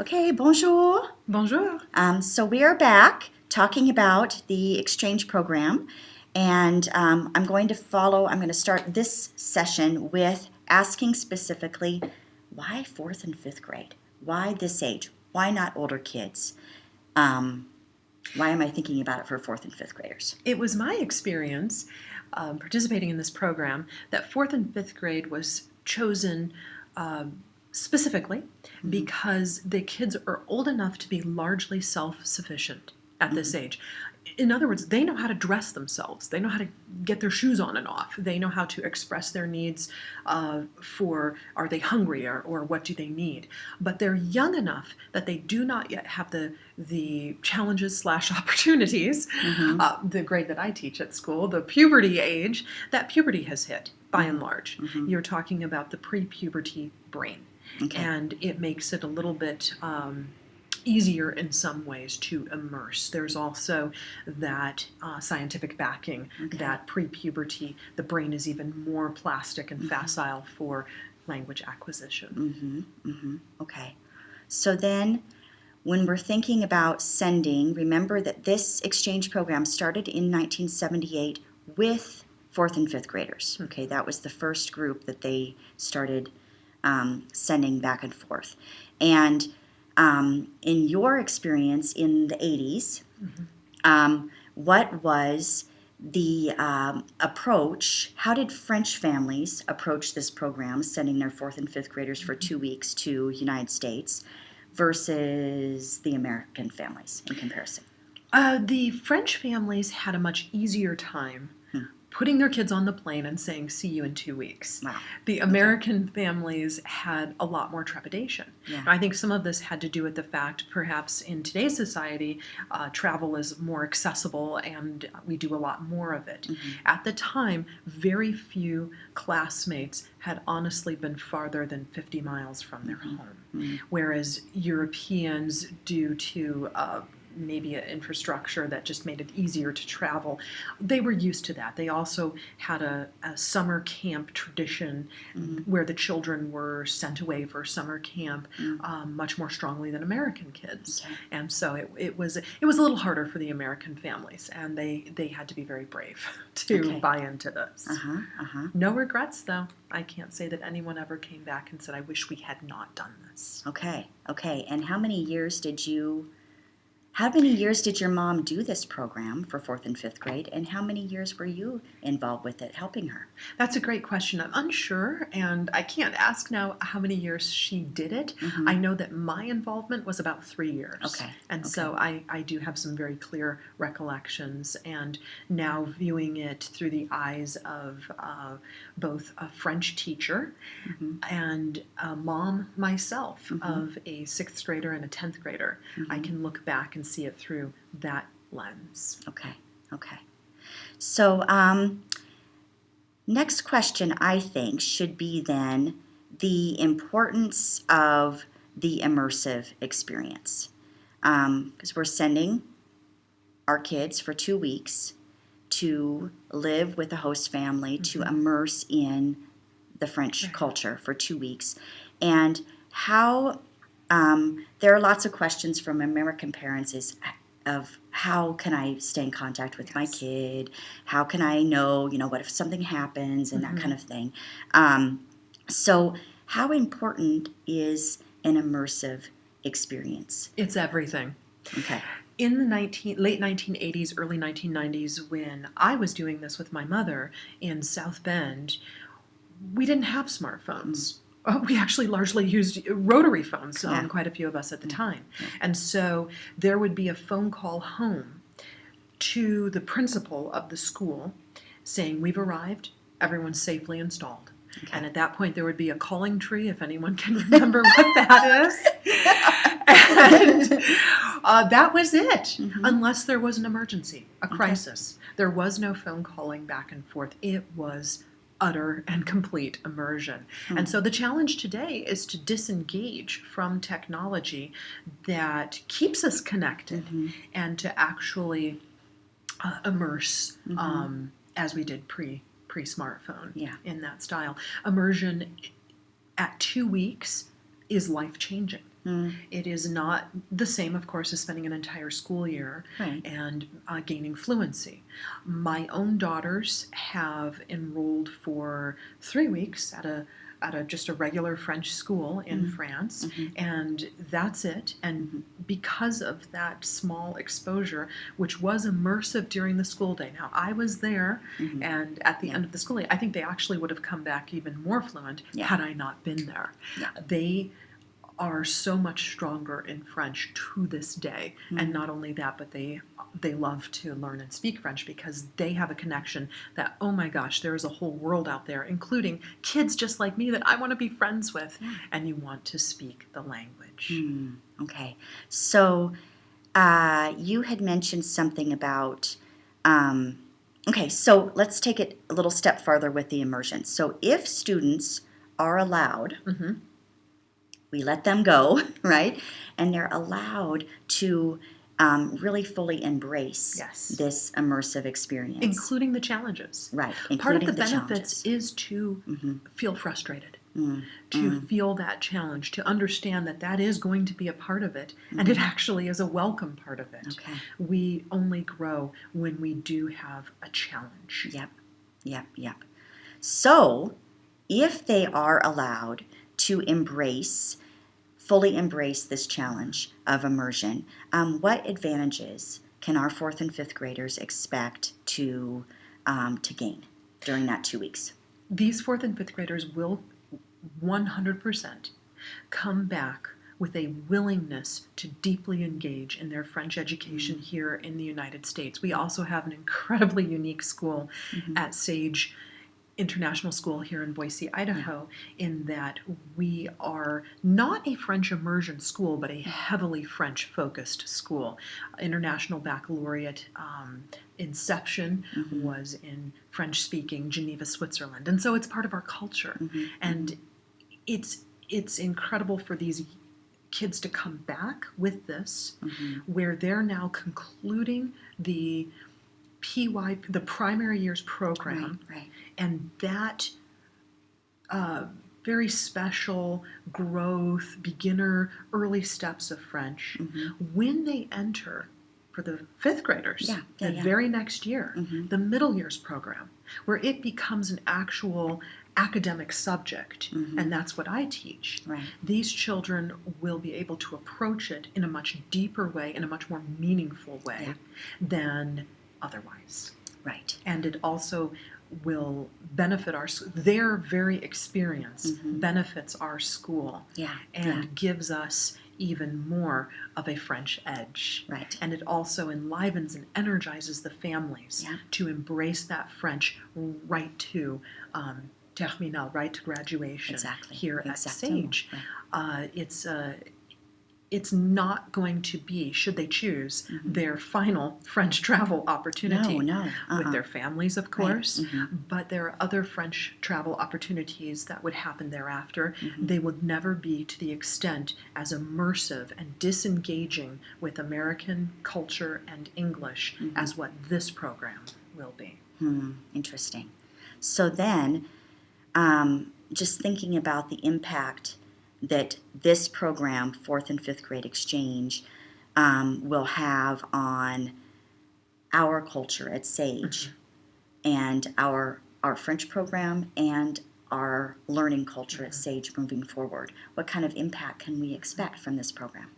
Okay, bonjour. Bonjour. So we are back talking about the exchange program, and I'm going to start this session with asking specifically, why fourth and fifth grade? Why this age? Why not older kids? Why am I thinking about it for fourth and fifth graders? It was my experience participating in this program that fourth and fifth grade was chosen specifically because the kids are old enough to be largely self-sufficient at this age. In other words, they know how to dress themselves. They know how to get their shoes on and off. They know how to express their needs for, are they hungry, or what do they need. But they're young enough that they do not yet have the challenges / opportunities, the grade that I teach at school, the puberty age, that puberty has hit, by and large. You're talking about the pre-puberty brain. Okay. And it makes it a little bit easier in some ways to immerse. There's also that scientific backing that pre-puberty, the brain is even more plastic and facile for language acquisition. Okay. So then, when we're thinking about sending, remember that this exchange program started in 1978 with fourth and fifth graders. Okay, that was the first group that they started sending back and forth. And in your experience in the 80s, what was the approach? How did French families approach this program, sending their fourth and fifth graders for 2 weeks to United States versus the American families in comparison? The French families had a much easier time putting their kids on the plane and saying, see you in 2 weeks. Wow. The American families had a lot more trepidation. Yeah. I think some of this had to do with the fact, perhaps in today's society, travel is more accessible and we do a lot more of it. At the time, very few classmates had honestly been farther than 50 miles from their home, whereas Europeans, due to maybe an infrastructure that just made it easier to travel, they were used to that. They also had a summer camp tradition where the children were sent away for summer camp much more strongly than American kids. Okay. And so it was a little harder for the American families, and they had to be very brave to buy into this. No regrets, though. I can't say that anyone ever came back and said, I wish we had not done this. Okay. And how many years did your mom do this program for fourth and fifth grade, and how many years were you involved with it, helping her? That's a great question. I'm unsure, and I can't ask now how many years she did it. I know that my involvement was about 3 years. Okay. And so I do have some very clear recollections, and now viewing it through the eyes of both a French teacher and a mom myself of a 6th grader and a 10th grader, I can look back and see it through that lens. Okay. So next question, I think, should be then the importance of the immersive experience. Because we're sending our kids for 2 weeks to live with a host family, to immerse in the French culture for 2 weeks. And how there are lots of questions from American parents of how can I stay in contact with my kid? How can I know, what if something happens and that kind of thing. So how important is an immersive experience? It's everything. Okay. In the late 1980s, early 1990s, when I was doing this with my mother in South Bend, we didn't have smartphones. We actually largely used rotary phones, quite a few of us at the time. And so there would be a phone call home to the principal of the school saying, we've arrived, everyone's safely installed. Okay. And at that point, there would be a calling tree, if anyone can remember what that is. And that was it, unless there was an emergency, a crisis. There was no phone calling back and forth. It was utter and complete immersion. And so the challenge today is to disengage from technology that keeps us connected and to actually immerse as we did pre-smartphone in that style. Immersion at 2 weeks is life-changing. It is not the same, of course, as spending an entire school year Right. and gaining fluency. My own daughters have enrolled for 3 weeks at a just a regular French school in France, and that's it. And because of that small exposure, which was immersive during the school day. Now, I was there, and at the end of the school day, I think they actually would have come back even more fluent had I not been there. Yeah. They are so much stronger in French to this day. And not only that, but they love to learn and speak French because they have a connection that, oh my gosh, there is a whole world out there, including kids just like me that I want to be friends with, and you want to speak the language. Okay. So you had mentioned something about, okay, so let's take it a little step farther with the immersion. So if students are allowed, we let them go, right? And they're allowed to really fully embrace Yes. this immersive experience. Including the challenges. Right, Part of including the the benefits challenges. is to feel frustrated, to Mm. feel that challenge, to understand that that is going to be a part of it, and it actually is a welcome part of it. Okay. We only grow when we do have a challenge. Yep. So if they are allowed to fully embrace this challenge of immersion, what advantages can our fourth and fifth graders expect to gain during that 2 weeks? These fourth and fifth graders will 100% come back with a willingness to deeply engage in their French education here in the United States. We also have an incredibly unique school at Sage International School here in Boise, Idaho, in that we are not a French immersion school, but a heavily French-focused school. International Baccalaureate inception was in French-speaking Geneva, Switzerland, and so it's part of our culture. And it's incredible for these kids to come back with this, where they're now concluding the the primary year's program, Right. and that very special growth, beginner, early steps of French, when they enter for the fifth graders, the very next year, the middle year's program, where it becomes an actual academic subject, and that's what I teach. Right. These children will be able to approach it in a much deeper way, in a much more meaningful way than otherwise. Right. And it also will benefit their very experience benefits our school and gives us even more of a French edge. Right. And it also enlivens and energizes the families to embrace that French right to terminal, right to graduation here at Sage. Right. It's not going to be, should they choose, their final French travel opportunity with their families, of course, but there are other French travel opportunities that would happen thereafter. They would never be to the extent as immersive and disengaging with American culture and English as what this program will be. Interesting. So then, just thinking about the impact that this program, fourth and fifth grade exchange, will have on our culture at Sage and our French program and our learning culture at Sage moving forward. What kind of impact can we expect from this program?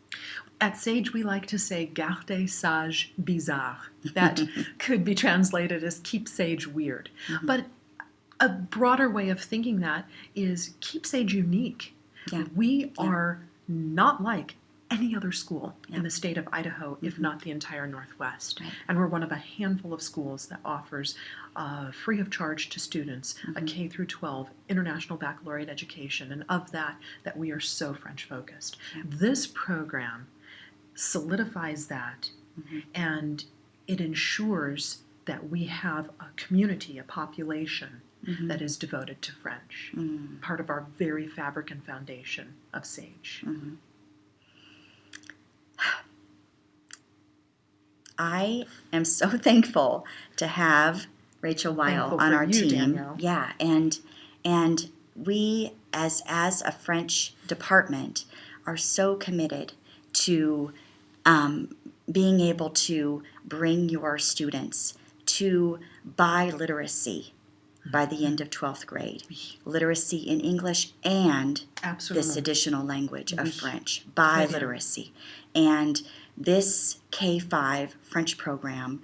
At Sage, we like to say garder sage bizarre. That could be translated as keep Sage weird. But a broader way of thinking that is keep Sage unique. We are not like any other school in the state of Idaho, if not the entire Northwest. And we're one of a handful of schools that offers free of charge to students a K through 12 international baccalaureate education, and of that we are so French focused. This program solidifies that, and it ensures that we have a community, a population that is devoted to French, part of our very fabric and foundation of Sage. I am so thankful to have Rachel Wile on our team. Danielle. Yeah, and we as a French department are so committed to being able to bring your students to biliteracy by the end of 12th grade. Literacy in English and this additional language of French, biliteracy. And this K-5 French program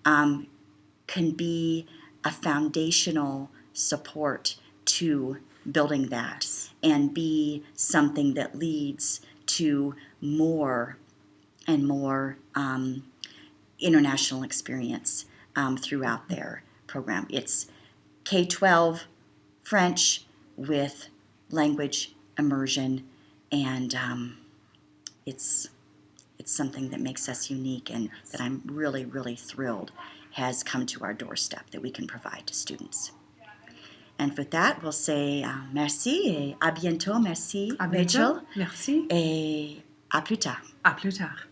can be a foundational support to building that and be something that leads to more and more international experience throughout their program. It's K-12 French with language immersion, and it's something that makes us unique and that I'm really, really thrilled has come to our doorstep that we can provide to students. And with that, we'll say merci et à bientôt. Merci, À bientôt. Rachel. Merci. Et à plus tard. À plus tard.